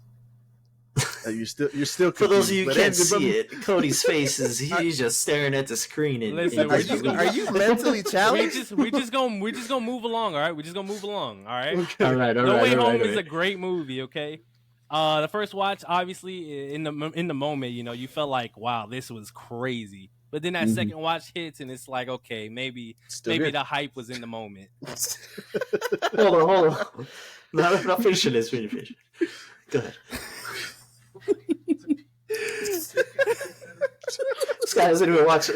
You're still confused. For those of you who but can't see it, Cody's face is he's just staring at the screen. And Listen, Are you mentally challenged? we're just gonna move along, all right? We're just gonna move along, all right? Okay. all right. No Way Home is a great movie, okay? The first watch, obviously, in the moment, you felt like, wow, this was crazy. But then that second watch hits, and it's like, okay, maybe good. the hype was in the moment. Hold on. Not finishing this. Finish. Go ahead. This guy hasn't even watched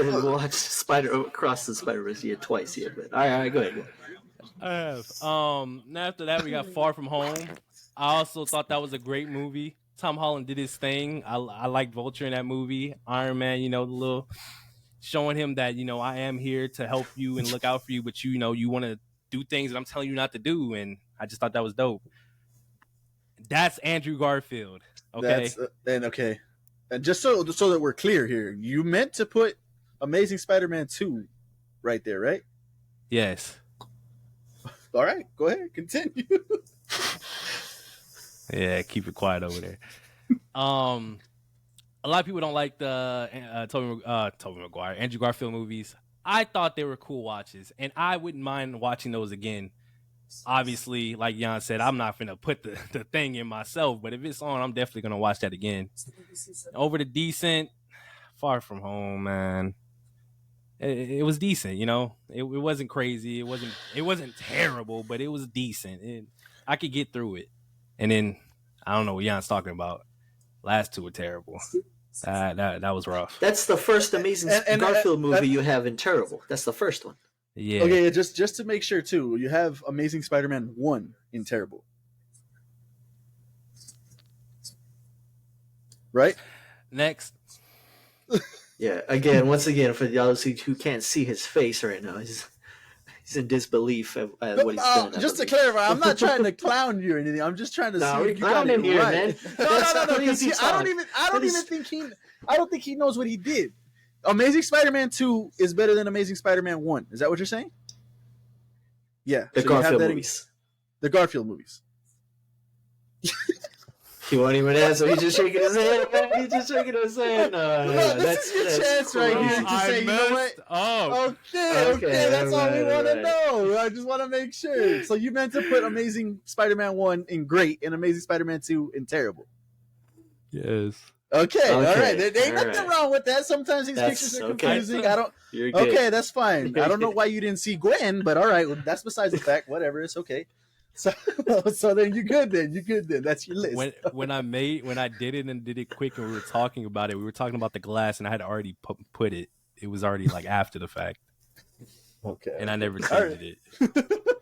Spider Across the Spider-Verse yet twice yet. But all right, go ahead. I have. And after that, we got Far From Home. I also thought that was a great movie. Tom Holland did his thing. I liked Vulture in that movie. Iron Man, the little showing him that I am here to help you and look out for you, but you want to do things that I'm telling you not to do, and I just thought that was dope. That's Andrew Garfield. Okay. And just so that we're clear here, you meant to put Amazing Spider-Man 2 right there, right? Yes. All right, go ahead, continue. Yeah, keep it quiet over there. A lot of people don't like the Tobey Maguire, Andrew Garfield movies. I thought they were cool watches, and I wouldn't mind watching those again. Obviously, like Jan said, I'm not gonna put the thing in myself, but if it's on, I'm definitely gonna watch that again. Over the decent, Far From Home, man. It was decent, It wasn't crazy. It wasn't terrible, but it was decent. I could get through it. And then I don't know what Jan's talking about. Last 2 were terrible. That was rough. That's the first Amazing Garfield movie you have in terrible. That's the first one. Yeah. Okay, just to make sure too, you have Amazing Spider-Man 1 in terrible. Right? Next. Yeah, once again, for y'all who can't see his face right now, he's in disbelief at what he's done. Just to clarify, I'm not trying to clown you or anything. I'm just trying to see if you got it here, right. Man. No. I don't think he knows what he did. Amazing Spider-Man 2 is better than Amazing Spider-Man 1. Is that what you're saying? Yeah. The Garfield movies. The Garfield movies. He won't even answer. He's just shaking his head. No, this is your chance right here to say, you know what? Oh. Okay, that's all we want to know. I just want to make sure. So you meant to put Amazing Spider-Man 1 in great and Amazing Spider-Man 2 in terrible. Yes. Okay, all right. There ain't nothing wrong with that. Sometimes these pictures are confusing. You're good. Okay, that's fine. I don't know why you didn't see Gwen, but all right, well, that's besides the fact. Whatever, it's okay. So then you're good. Then that's your list. When I did it and did it quick, and we were talking about it, we were talking about the glass, and I had already put it. It was already like after the fact. Okay. And I never changed it.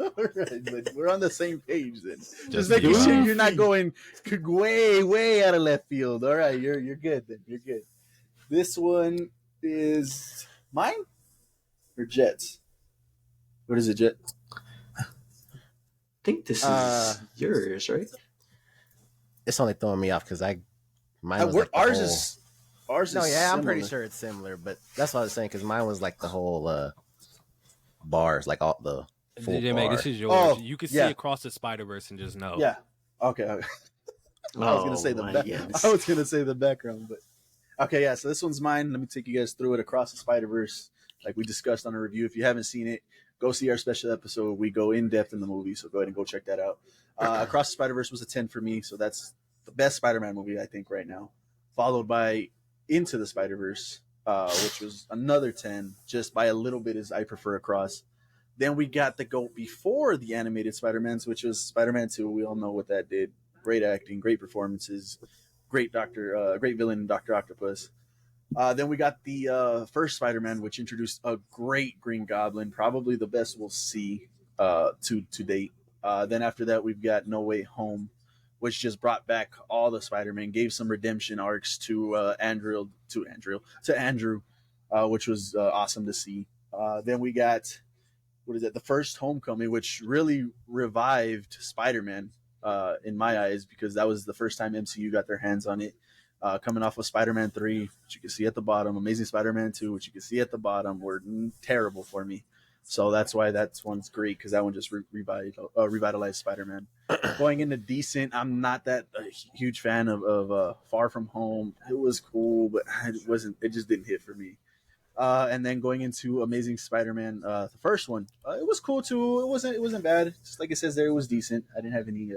All right, but we're on the same page then. Just making sure you're not going way out of left field. All right, you're good then. You're good. This one is mine or Jet's? What is it, Jet? I think this is yours, right? It's only throwing me off because mine was like ours is no, yeah, similar. I'm pretty sure it's similar, but that's what I was saying because mine was like the whole bars, like all the full DJ bar. Meg, this is yours. Oh, you can see across the Spider-Verse and just know. Yeah. Okay. I was gonna say I was gonna say the background, but okay, yeah. So this one's mine. Let me take you guys through it. Across the Spider-Verse, like we discussed on a review. If you haven't seen it, go see our special episode. We go in depth in the movie, so go ahead and go check that out. Across the Spider-Verse was a 10 for me, so that's the best Spider-Man movie I think right now. Followed by Into the Spider-Verse, which was another 10, just by a little bit as I prefer Across. Then we got the GOAT before the animated Spider-Mans, which was Spider-Man 2. We all know what that did. Great acting, great performances, great villain, Dr. Octopus. Then we got the first Spider-Man, which introduced a great Green Goblin, probably the best we'll see to date. Then after that, we've got No Way Home, which just brought back all the Spider-Man, gave some redemption arcs to Andrew, which was awesome to see. Then we got what is it? The first Homecoming, which really revived Spider-Man in my eyes because that was the first time MCU got their hands on it. Coming off of Spider-Man 3, which you can see at the bottom, Amazing Spider-Man 2, which you can see at the bottom, were terrible for me. So that's why that one's great because that one just revitalized Spider-Man. Going into decent, I'm not that huge fan of Far From Home. It was cool, but it just didn't hit for me. And then going into Amazing Spider-Man, the first one, it was cool too. It wasn't bad. Just like it says there, it was decent. I didn't have any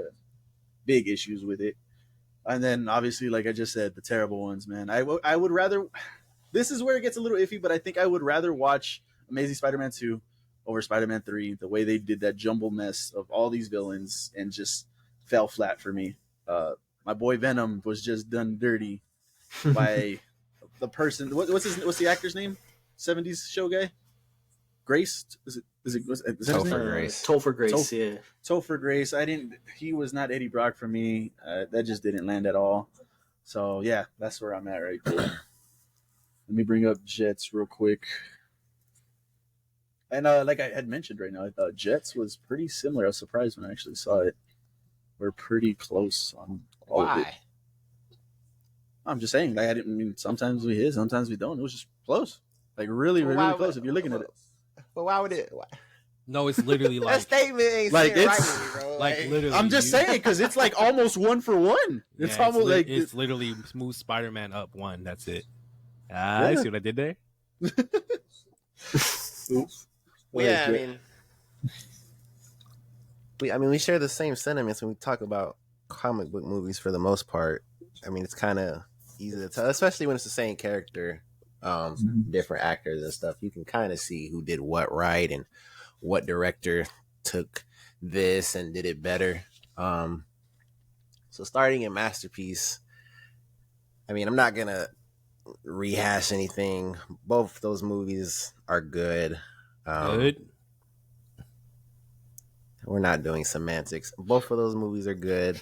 big issues with it. And then obviously, like I just said, the terrible ones, man. I would rather. This is where it gets a little iffy, but I think I would rather watch Amazing Spider-Man 2 over Spider-Man 3. The way they did that jumble mess of all these villains and just fell flat for me. My boy Venom was just done dirty by the person. What's the actor's name? 70s show guy. Grace, is that his name? Topher Grace, yeah. Topher Grace. He was not Eddie Brock for me. That just didn't land at all. So yeah, that's where I'm at right there. Let me bring up Jets real quick. And like I had mentioned right now, I thought Jets was pretty similar. I was surprised when I actually saw it. We're pretty close on all of it. Why? I'm just saying, like, sometimes we hit, sometimes we don't. It was just close. Like, really, really close if you're looking at it. But why would it? Why? No, it's literally like that statement ain't like right it's with me, bro. like literally. I'm just saying because it's like almost 1 for 1. It's almost like it's literally smooth Spider-Man up 1. That's it. I see what I did there. Oops. Well, yeah, we share the same sentiments when we talk about comic book movies for the most part. I mean, it's kind of easy to tell, especially when it's the same character, different actors and stuff. You can kind of see who did what right and what director took this and did it better. So starting in Masterpiece, I mean, I'm not gonna rehash anything. Both those movies are good. Good. We're not doing semantics. Both of those movies are good.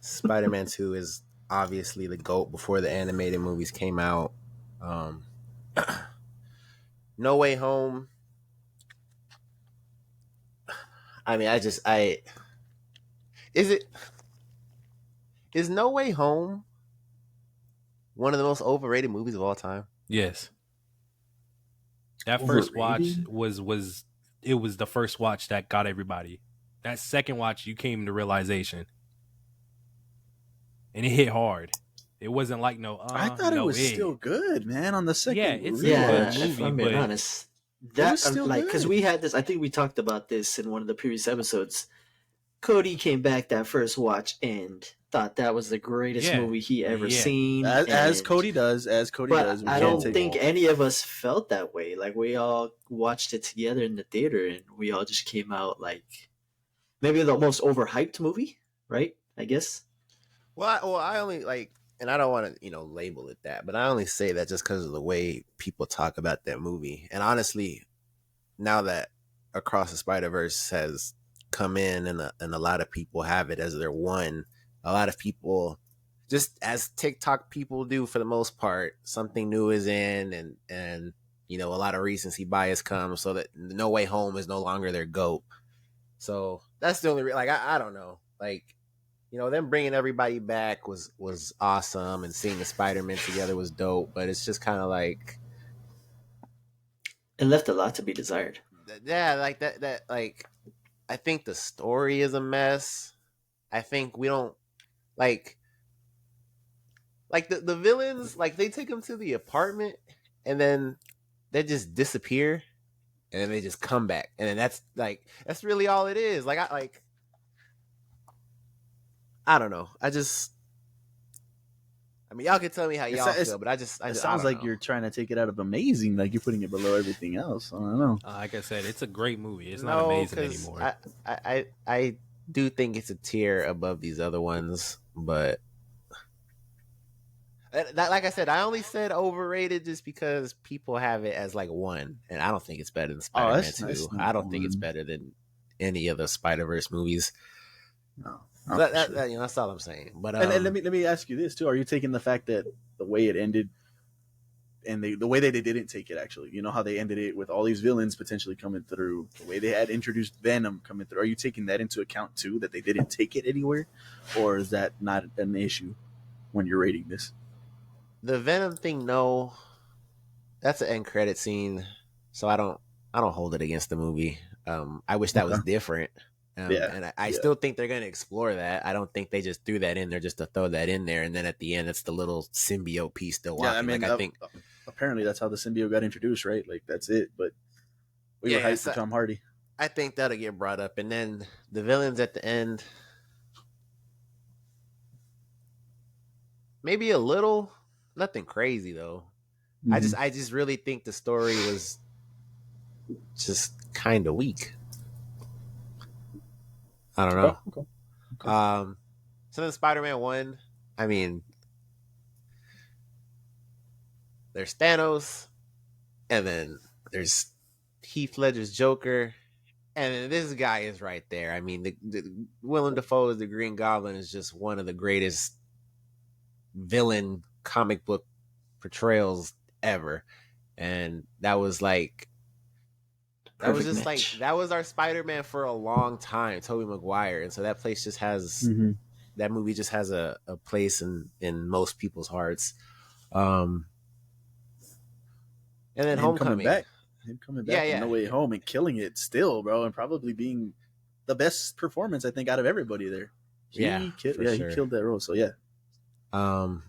Spider-Man 2 is obviously the GOAT before the animated movies came out. No Way Home. I mean, is No Way Home one of the most overrated movies of all time? Yes. That first watch was the first watch that got everybody. That second watch, you came to realization, and it hit hard. It wasn't like I thought it was still good, man. On the second, yeah, it's yeah. a good movie, If I'm being honest, that still like because we had this. I think we talked about this in one of the previous episodes. Cody came back that first watch and thought that was the greatest movie he ever seen. As Cody does. But I don't think any of us felt that way. Like, we all watched it together in the theater, and we all just came out like maybe the most overhyped movie, right? I guess. Well, I only like, and I don't want to, label it that, but I only say that just because of the way people talk about that movie. And honestly, now that Across the Spider-Verse has come in and a lot of people have it as their one, a lot of people, just as TikTok people do for the most part, something new is in, and a lot of recency bias comes, so that No Way Home is no longer their GOAT. So that's the only I don't know, them bringing everybody back was awesome, and seeing the Spider-Man together was dope, but it's just kind of like it left a lot to be desired. Yeah, that I think the story is a mess. I think we don't like the villains, they take them to the apartment and then they just disappear and then they just come back, and then that's really all it is. I don't know. I mean, y'all can tell me how y'all feel, but it sounds like you're trying to take it out of amazing, like you're putting it below everything else. I don't know. Like I said, it's a great movie. It's not amazing anymore. I do think it's a tier above these other ones, but like I said, I only said overrated just because people have it as 1, and I don't think it's better than Spider-Man 2. I don't think it's better than any of the Spider-Verse movies. No, So that, that's all I'm saying. But and let me ask you this too: are you taking the fact that the way it ended, and the way that they didn't take it, actually, you know how they ended it with all these villains potentially coming through, the way they had introduced Venom coming through, are you taking that into account too, that they didn't take it anywhere, or is that not an issue when you're rating this? The Venom thing, no, that's an end credit scene, so I don't hold it against the movie. I wish that was different. And I still think they're going to explore that. I don't think they just threw that in there just to throw that in there, and then at the end it's the little symbiote piece still walking. Yeah, I mean, like, I think apparently that's how the symbiote got introduced, right? Like, that's it. But we were hyped for Tom Hardy. I think that'll get brought up, and then the villains at the end, maybe a little, nothing crazy though. Mm-hmm. I just really think the story was just kind of weak. I don't know. Okay. So then Spider-Man 1, I mean, there's Thanos, and then there's Heath Ledger's Joker, and then this guy is right there. I mean, the Willem Dafoe's The Green Goblin is just one of the greatest villain comic book portrayals ever, and that was like, that was just match. Like, that was our Spider-Man for a long time, Tobey Maguire, and so that place just has that movie just has a place in most people's hearts. And then Homecoming, him coming back in No Way Home and killing it still, bro, and probably being the best performance I think out of everybody there. He killed that role. So yeah. And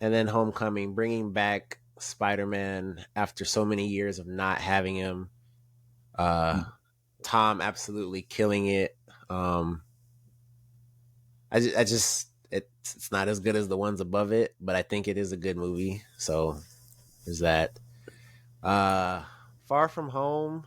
then Homecoming, bringing back Spider-Man after so many years of not having him. Tom absolutely killing it. It's not as good as the ones above it, but I think it is a good movie. So there's that. Far From Home,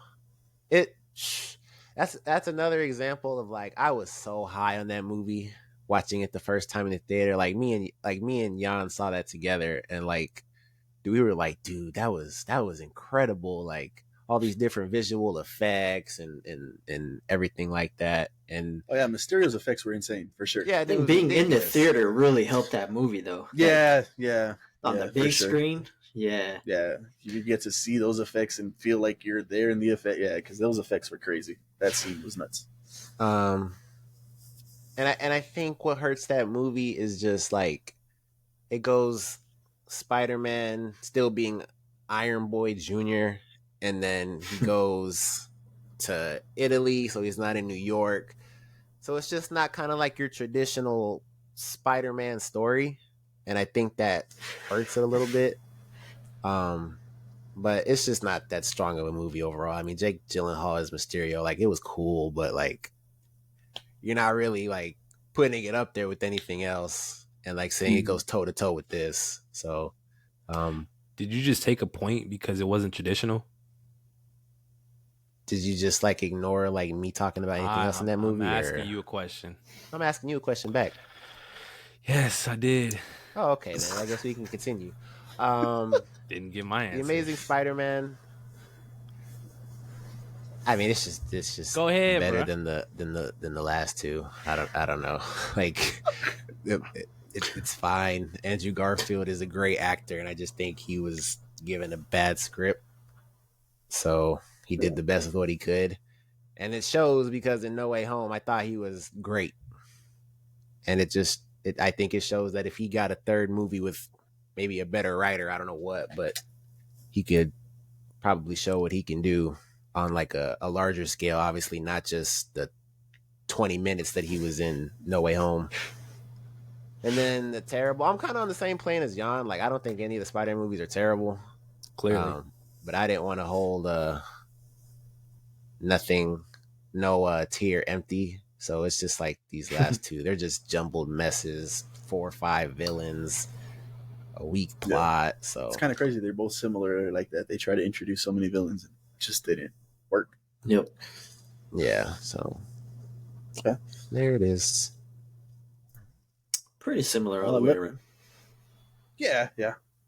that's another example of, like, I was so high on that movie watching it the first time in the theater. Like me and Jan saw that together, and like, we were like, dude, that was incredible. Like, all these different visual effects and everything like that. And Mysterio's effects were insane for sure. Yeah, I think being ridiculous. In the theater really helped that movie though. Yeah, on the big screen. Yeah, you get to see those effects and feel like you're there in the effect. Yeah, because those effects were crazy. That scene was nuts. And I think what hurts that movie is just like, it goes Spider-Man still being Iron Boy Jr., and then he goes to Italy, so he's not in New York. So it's just not kind of like your traditional Spider-Man story, and I think that hurts it a little bit. But it's just not that strong of a movie overall. I mean, Jake Gyllenhaal as Mysterio, like, it was cool, but like, you're not really like putting it up there with anything else and like saying it goes toe to toe with this. So, did you just take a point because it wasn't traditional? Did you just like ignore like me talking about anything else in that movie? I'm asking you a question. I'm asking you a question back. Yes, I did. Oh, okay, then I guess we can continue. Didn't get my answer. The Amazing Spider-Man. I mean, it's just go ahead, better bro. than the last two. I don't know. Like, it's fine. Andrew Garfield is a great actor, and I just think he was given a bad script, so he did the best of what he could, and it shows because in No Way Home, I thought he was great, and I think it shows that if he got a third movie with maybe a better writer, I don't know what, but he could probably show what he can do on like a larger scale, obviously not just the 20 minutes that he was in No Way Home. And then the terrible, I'm kind of on the same plane as Jan. Like, I don't think any of the Spider-Man movies are terrible. Clearly. But I didn't want to hold no tier empty. So it's just like these last two. They're just jumbled messes, 4 or 5 villains, a weak plot. So it's kind of crazy. They're both similar like that. They try to introduce so many villains and it just didn't work. Yep. Yeah, so there it is. Pretty similar all the way around. Yeah.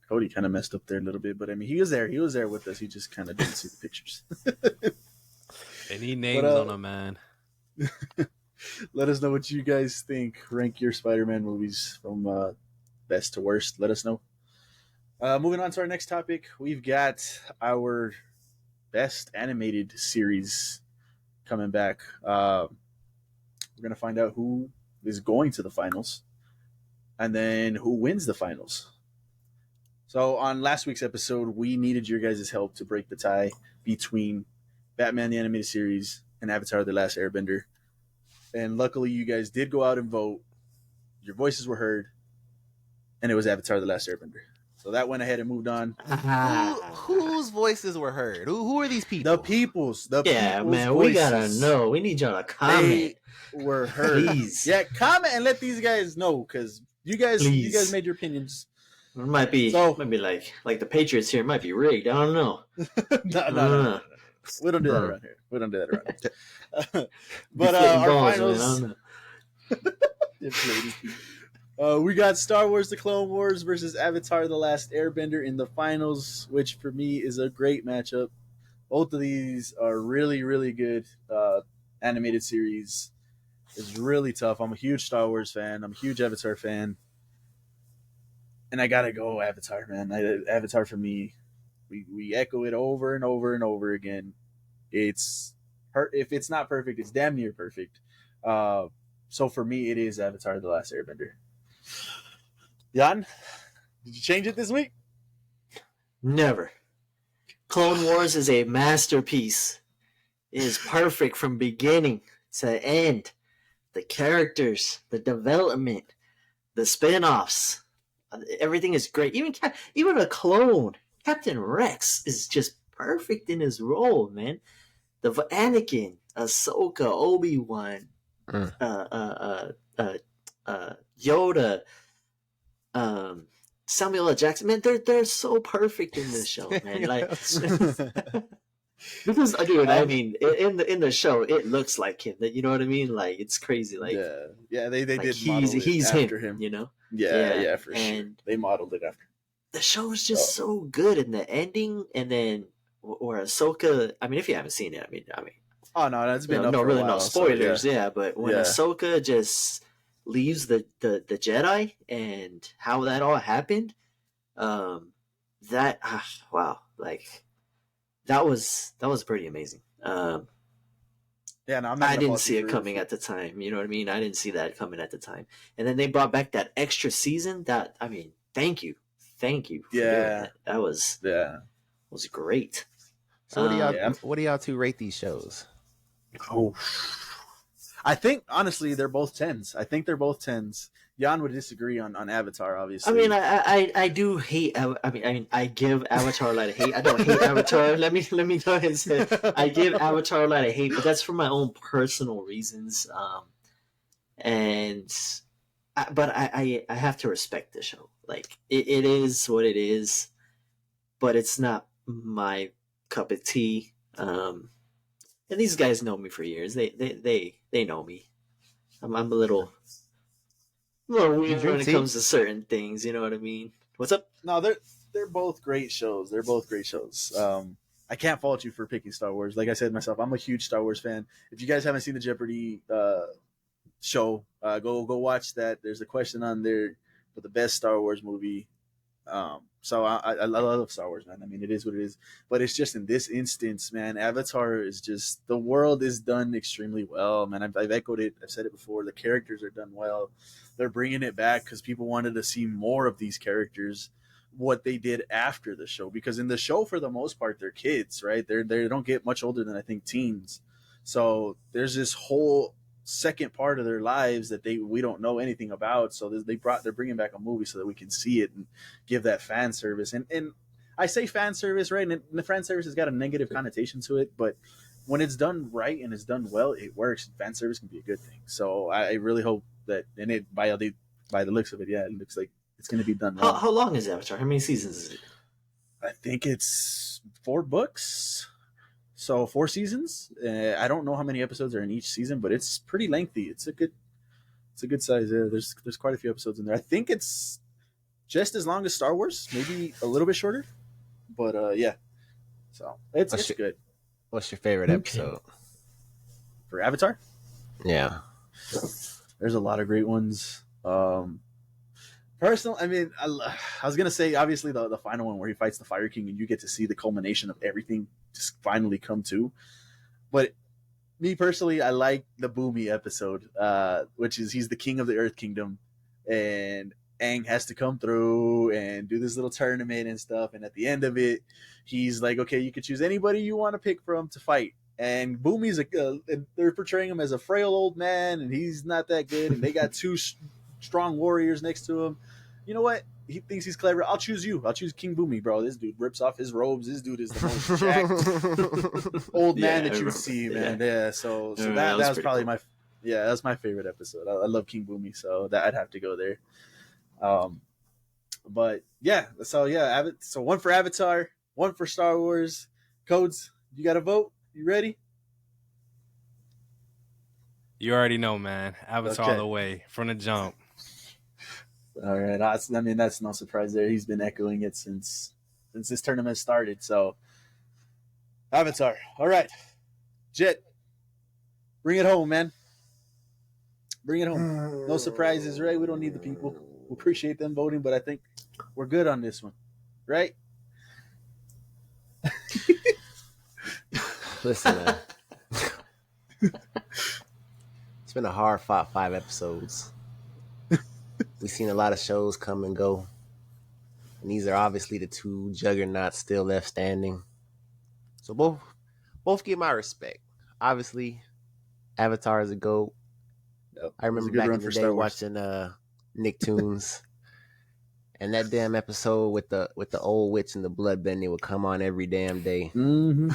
Cody kind of messed up there a little bit, but I mean, he was there with us. He just kind of didn't see the pictures. They need names on them, man. Let us know what you guys think. Rank your Spider-Man movies from best to worst. Let us know. Moving on to our next topic, we've got our best animated series coming back. We're going to find out who is going to the finals and then who wins the finals. So on last week's episode, we needed your guys' help to break the tie between Batman the Animated Series and Avatar The Last Airbender. And luckily, you guys did go out and vote. Your voices were heard, and it was Avatar The Last Airbender. So that went ahead and moved on. Whose voices were heard? Who are these people? The people's. Yeah, people's man, voices. we gotta know. We need y'all to comment. They were heard. Please. Yeah, comment and let these guys know, because you guys made your opinions. It might be like the Patriots here. It might be rigged. I don't know. No. We don't do that around here. But our finals. We got Star Wars: The Clone Wars versus Avatar: The Last Airbender in the finals, which for me is a great matchup. Both of these are really, really good animated series. It's really tough. I'm a huge Star Wars fan. I'm a huge Avatar fan. And I gotta go Avatar, man. Avatar for me, we echo it over and over and over again. If it's not perfect, it's damn near perfect. So for me, it is Avatar: The Last Airbender. Jan, did you change it this week? Never. Clone Wars is a masterpiece. It is perfect from beginning to end. The characters, the development, the spin-offs. Everything is great. Even a clone, Captain Rex, is just perfect in his role, man. The Anakin, Ahsoka, Obi-Wan, Yoda, Samuel L. Jackson. Man, they're so perfect in this show, man. Like, because dude, I mean, in the show, it looks like him. You know what I mean? Like, it's crazy. Like, yeah, they like did model he's it after him. You know? Yeah, for sure. They modeled it after. The show is just so good in the ending, and then or Ahsoka. I mean, if you haven't seen it, I mean. Oh no, that's been no spoilers. So, yeah, but when Ahsoka just leaves the Jedi and how that all happened, wow, like that was pretty amazing. Yeah, no, I didn't see it coming at the time. You know what I mean? I didn't see that coming at the time. And then they brought back that extra season. Thank you for doing that. That was great. So what do y'all two rate these shows? Oh, I think honestly they're both 10s. I think they're both 10s. Jan would disagree on Avatar, obviously. I mean, I do hate. I mean, I give Avatar a lot of hate. I don't hate Avatar. Let me go ahead and say I give Avatar a lot of hate, but that's for my own personal reasons. But I have to respect the show. Like it is what it is, but it's not my cup of tea. And these guys know me for years. They know me. I'm a little weird when it comes to certain things. You know what I mean? What's up? No, they're both great shows. They're both great shows. I can't fault you for picking Star Wars. Like I said myself, I'm a huge Star Wars fan. If you guys haven't seen the Jeopardy show, go watch that. There's a question on there for the best Star Wars movie. So I love Star Wars, man. I mean, it is what it is. But it's just in this instance, man, Avatar is just, the world is done extremely well, man. I've echoed it. I've said it before. The characters are done well. They're bringing it back because people wanted to see more of these characters, what they did after the show. Because in the show, for the most part, they're kids, right? They don't get much older than, I think, teens. So there's this whole second part of their lives that we don't know anything about. So they're bringing back a movie so that we can see it and give that fan service. And I say fan service, right? And the fan service has got a negative connotation to it, but when it's done right and it's done well, it works. Fan service can be a good thing. So I really hope that, and it by the looks of it, it looks like it's going to be done well. How long is Avatar? How many seasons is it? I think it's 4 books. So 4 seasons. I don't know how many episodes are in each season, but it's pretty lengthy. It's a good size. There's quite a few episodes in there. I think it's just as long as Star Wars, maybe a little bit shorter. But yeah, so it's good. What's your favorite episode? For Avatar, Yeah. there's a lot of great ones. Personal, I mean, I was gonna say obviously the final one where he fights the Fire King and you get to see the culmination of everything just finally come to. But me personally, I like the Boomy episode, which is he's the king of the Earth Kingdom, and Aang has to come through and do this little tournament and stuff. And at the end of it, he's like, okay, you can choose anybody you want to pick from to fight. And Boomy's they're portraying him as a frail old man, and he's not that good. And they got two strong warriors next to him. You know what? He thinks he's clever. I'll choose you. I'll choose King Boomy, bro. This dude rips off his robes. This dude is the most jacked old man that you would see, man. Yeah. So that was probably cool. That's my favorite episode. I love King Boomy, so that I'd have to go there. But yeah, so one for Avatar, one for Star Wars. Codes, you got to vote. You ready? You already know, man. Avatar all the way from the jump. All right. I mean, that's no surprise there. He's been echoing it since this tournament started. So, Avatar. All right. Jet, bring it home, man. Bring it home. No surprises, right? We don't need the people. We appreciate them voting, but I think we're good on this one, right? Listen, man. It's been a hard fought 5 episodes. We've seen a lot of shows come and go. And these are obviously the 2 juggernauts still left standing. So both get my respect. Obviously, Avatar is a GOAT. Yep. I remember back in the day watching Nicktoons. And that damn episode with the old witch and the bloodbending would come on every damn day. Mm-hmm.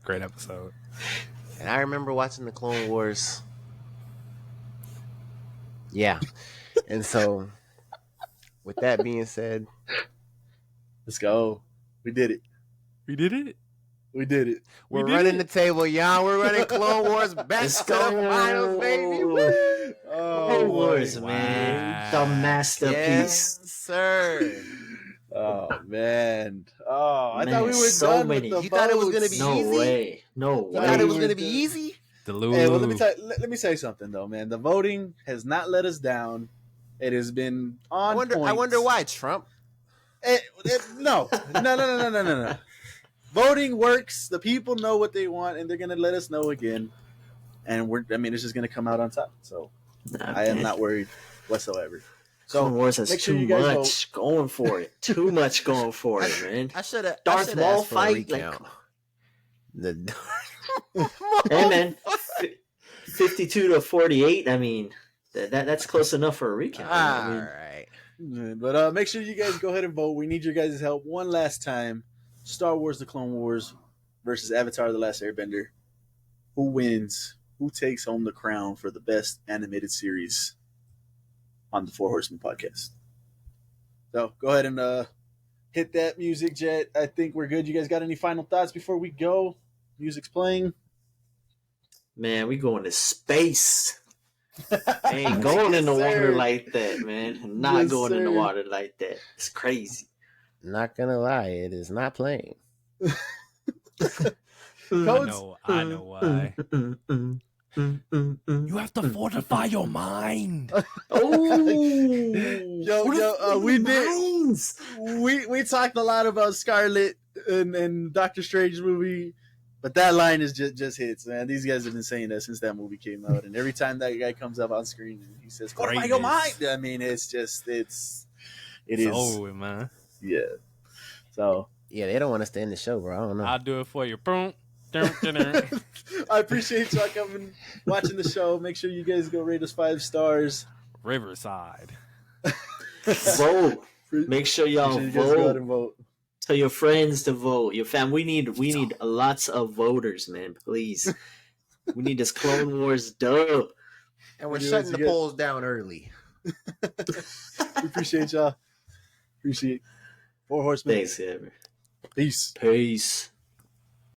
Great episode. And I remember watching the Clone Wars. Yeah. And so, with that being said, let's go. We did it. We did it. We did it. We're running the table, y'all. We're running Clone Wars back to the finals, baby. Woo! Clone Wars, man. The masterpiece. Yes, sir. Oh, man. Oh, I thought we were so done many. with the You thought it was going to be no easy? Way. No way. You thought it was going to be easy? Hey, well, let me say something, though, man. The voting has not let us down. It has been on point. I wonder why, Trump. No. Voting works. The people know what they want, and they're going to let us know again. And it's just going to come out on top. So I am not worried whatsoever. So Clone Wars has too much going for it. Too much going for it, man. I should have. Darth Maul fight. Hey, man. 52 to 48. I mean, that's close enough for a recount. All right. But make sure you guys go ahead and vote. We need your guys' help one last time. Star Wars: The Clone Wars versus Avatar: The Last Airbender. Who wins? Who takes home the crown for the best animated series on the Four Horsemen podcast? So go ahead and hit that music, Jet. I think we're good. You guys got any final thoughts before we go? Music's playing. Man, we going to space. Ain't going in the water like that, man. Not going in the water like that. It's crazy. Not gonna lie, it is not playing. I know why. You have to fortify your mind. We talked a lot about Scarlet and Doctor Strange movie, but that line is just hits, man. These guys have been saying that since that movie came out, and every time that guy comes up on screen and he says "fortify your mind," I mean, it is over, man. Yeah. So yeah, they don't want us to end the show, bro. I don't know. I'll do it for you. I appreciate y'all coming, watching the show. Make sure you guys go rate us 5 stars. Riverside. Vote. Make sure y'all vote. Tell your friends to vote. Your fam. We need lots of voters, man. Please. We need this Clone Wars dub. And we're shutting the polls down early. We appreciate y'all. Appreciate Four Horsemen. Thanks, Ever. Peace. Peace.